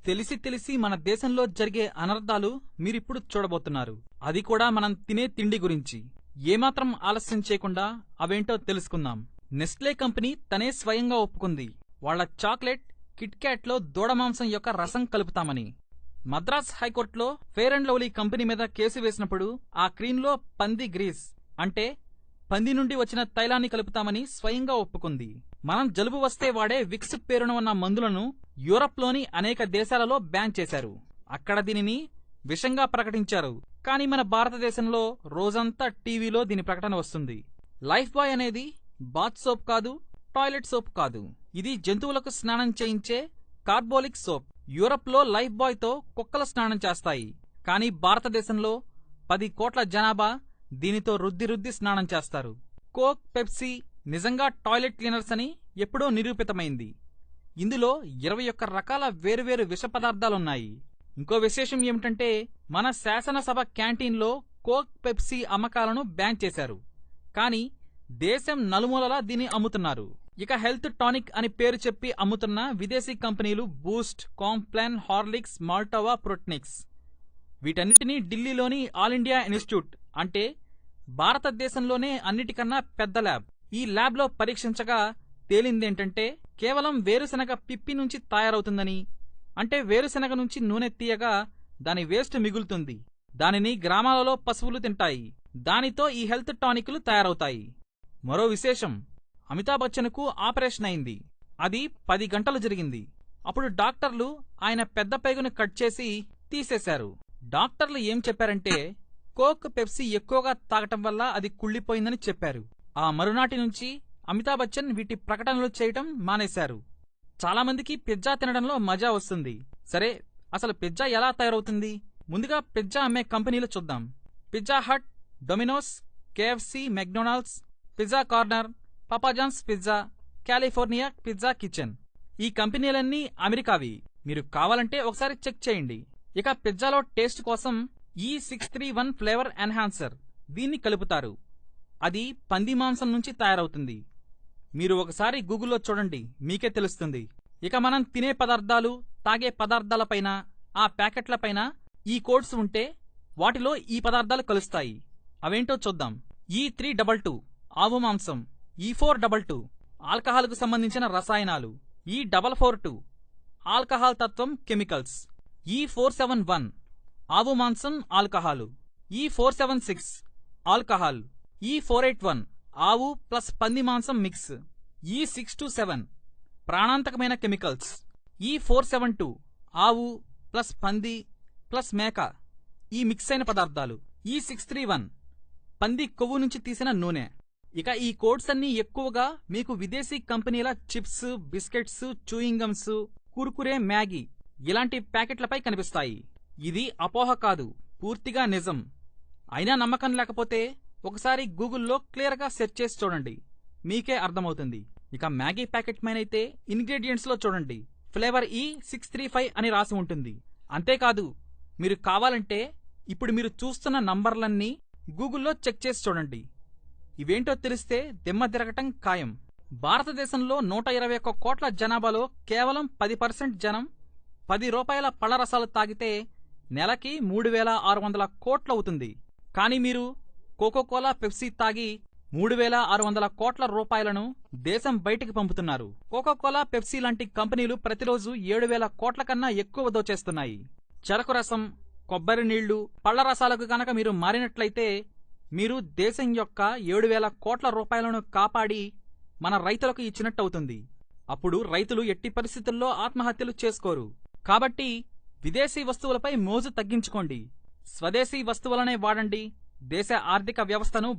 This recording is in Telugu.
తెలిసి తెలిసి మన దేశంలో జరిగే అనర్థాలు మీరిప్పుడు చూడబోతున్నారు. అది కూడా మనం తినే తిండి గురించి. ఏమాత్రం ఆలస్యం చేయకుండా అవేంటో తెలుసుకుందాం. నెస్లే కంపెనీ తనే స్వయంగా ఒప్పుకుంది వాళ్ల చాక్లెట్ కిట్ క్యాట్ లో దూడమాంసం యొక్క రసం కలుపుతామని. మద్రాస్ హైకోర్టులో ఫెయిర్ అండ్ లవ్లీ కంపెనీ మీద కేసు వేసినప్పుడు ఆ క్రీంలో పంది గ్రీస్ అంటే పంది నుండి వచ్చిన తైలాన్ని కలుపుతామని స్వయంగా ఒప్పుకుంది. మనం జలుబు వస్తే వాడే విక్స్ పేరున ఉన్న మందులను యూరప్లోని అనేక దేశాలలో బ్యాన్ చేశారు. అక్కడ దీనిని విషంగా ప్రకటించారు. కానీ మన భారతదేశంలో రోజంతా టీవీలో దీని ప్రకటన వస్తుంది. లైఫ్ బాయ్ అనేది బాత్ సోప్ కాదు, టాయిలెట్ సోప్ కాదు. ఇది జంతువులకు స్నానం చేయించే కార్బోలిక్ సోప్. యూరప్ లో లైఫ్ బాయ్ తో కుక్కల స్నానం చేస్తాయి. కానీ భారతదేశంలో 10 కోట్ల జనాభా దీనితో రుద్ది స్నానం చేస్తారు. కోక్, పెప్సీ నిజంగా టాయిలెట్ క్లీనర్స్ అని ఎప్పుడో నిరూపితమైంది. ఇందులో 21 రకాల వేరువేరు విష పదార్థాలున్నాయి. ఇంకో విశేషం ఏమిటంటే మన శాసనసభ క్యాంటీన్లో కోక్, పెప్సీ అమ్మకాలను బ్యాన్ చేశారు. కానీ దేశం నలుమూలలా దీన్ని అమ్ముతున్నారు. ఇక హెల్త్ టానిక్ అని పేరు చెప్పి అమ్ముతున్న విదేశీ కంపెనీలు బూస్ట్, కాంప్లాన్, హార్లిక్స్, మాల్టోవా, ప్రోట్నిక్స్. వీటన్నిటినీ ఢిల్లీలోని ఆల్ ఇండియా ఇన్స్టిట్యూట్ అంటే భారతదేశంలోనే అన్నిటికన్నా పెద్ద ల్యాబ్. ఈ ల్యాబ్లో పరీక్షించగా తేలిందేంటంటే కేవలం వేరుశెనగ పిప్పి నుంచి తయారవుతుందని. అంటే వేరుశెనగ నుంచి నూనె తీయగా దాని వేస్ట్ మిగులుతుంది. దానిని గ్రామాలలో పశువులు తింటాయి. దానితో ఈ హెల్త్ టానిక్లు తయారవుతాయి. మరో విశేషం, అమితాబ్ బచ్చన్కు ఆపరేషన్ అయింది. అది 10 గంటలు జరిగింది. అప్పుడు డాక్టర్లు ఆయన పెద్ద పేగును కట్ చేసి తీసేశారు. డాక్టర్లు ఏం చెప్పారంటే కోక్, పెప్సీ ఎక్కువగా తాగటం వల్ల అది కుళ్ళిపోయిందని చెప్పారు. ఆ మరునాటి నుంచి అమితాబ్ బచ్చన్ వీటి ప్రకటనలు చేయటం మానేశారు. చాలామందికి పిజ్జా తినడంలో మజా వస్తుంది. సరే, అసలు పిజ్జా ఎలా తయారవుతుంది? ముందుగా పిజ్జా అమ్మే కంపెనీలు చూద్దాం. Pizza Hut, Domino's, KFC, McDonald's, Pizza Corner, Papa John's Pizza, California Pizza Kitchen. ఈ కంపెనీలన్నీ అమెరికావి. మీరు కావాలంటే ఒకసారి చెక్ చేయండి. ఇక పిజ్జాలో టేస్ట్ కోసం E631 ఫ్లేవర్ ఎన్హాన్సర్ దీన్ని కలుపుతారు. అది పంది మాంసం నుంచి తయారవుతుంది. మీరు ఒకసారి గూగుల్లో చూడండి, మీకే తెలుస్తుంది. ఇక మనం తినే పదార్థాలు, తాగే పదార్థాలపైన, ఆ ప్యాకెట్లపైన ఈ కోడ్స్ ఉంటే వాటిలో ఈ పదార్థాలు కలుస్తాయి. అవేంటో చూద్దాం. E322 ఆవు మాంసం, E422 ఆల్కహాల్కు సంబంధించిన రసాయనాలు, E442 ఆల్కహాల్ తత్వం కెమికల్స్, E471 ఆవు మాంసం ఆల్కహాలు, E476 ఆల్కహాల్, E481 ఆవు ప్లస్ పంది మాంసం మిక్స్, E627 ప్రాణాంతకమైన కెమికల్స్, E472 ఆవు ప్లస్ పంది ప్లస్ మేక ఈ మిక్స్ అయిన పదార్థాలు, E631 పంది కొవ్వు నుంచి తీసిన నూనె. ఇక ఈ కోడ్స్ అన్నీ ఎక్కువగా మీకు విదేశీ కంపెనీల చిప్స్, బిస్కెట్స్, చూయింగమ్స్, కుర్కురే, మ్యాగీ ఇలాంటి ప్యాకెట్లపై కనిపిస్తాయి. ఇది అపోహ కాదు, పూర్తిగా నిజం. అయినా నమ్మకం లేకపోతే ఒకసారి గూగుల్లో క్లియర్గా సెర్చ్ చేసి చూడండి, మీకే అర్థమవుతుంది. ఇక మ్యాగీ ప్యాకెట్ పైనైతే ఇంగ్రీడియంట్స్లో చూడండి, ఫ్లేవర్ E635 అని రాసి ఉంటుంది. అంతేకాదు, మీరు కావాలంటే ఇప్పుడు మీరు చూస్తున్న నంబర్లన్నీ గూగుల్లో చెక్ చేసి చూడండి. ఇవేంటో తెలిస్తే దిమ్మ తిరగటం ఖాయం. భారతదేశంలో 121 కోట్ల జనాభాలో కేవలం 10% జనం 10 రూపాయల పళ్లరసాలు తాగితే నెలకి 3600 కోట్లవుతుంది. కానీ మీరు కోకోకోలా, పెప్సీ తాగి 3600 కోట్ల రూపాయలను దేశం బయటికి పంపుతున్నారు. కోకోకోలా, పెప్సీ లాంటి కంపెనీలు ప్రతిరోజు 7000 కోట్ల కన్నా ఎక్కువ దోచేస్తున్నాయి. చెరకు రసం, కొబ్బరి నీళ్లు, పళ్ల రసాలకు గనక మీరు మారినట్లయితే మీరు దేశం యొక్క 7000 కోట్ల రూపాయలను కాపాడి మన రైతులకు ఇచ్చినట్టవుతుంది. అప్పుడు రైతులు ఎట్టి పరిస్థితుల్లో ఆత్మహత్యలు చేసుకోరు. కాబట్టి విదేశీ వస్తువులపై మోజు తగ్గించుకోండి, స్వదేశీ వస్తువులనే వాడండి. దేశ ఆర్థిక వ్యవస్థను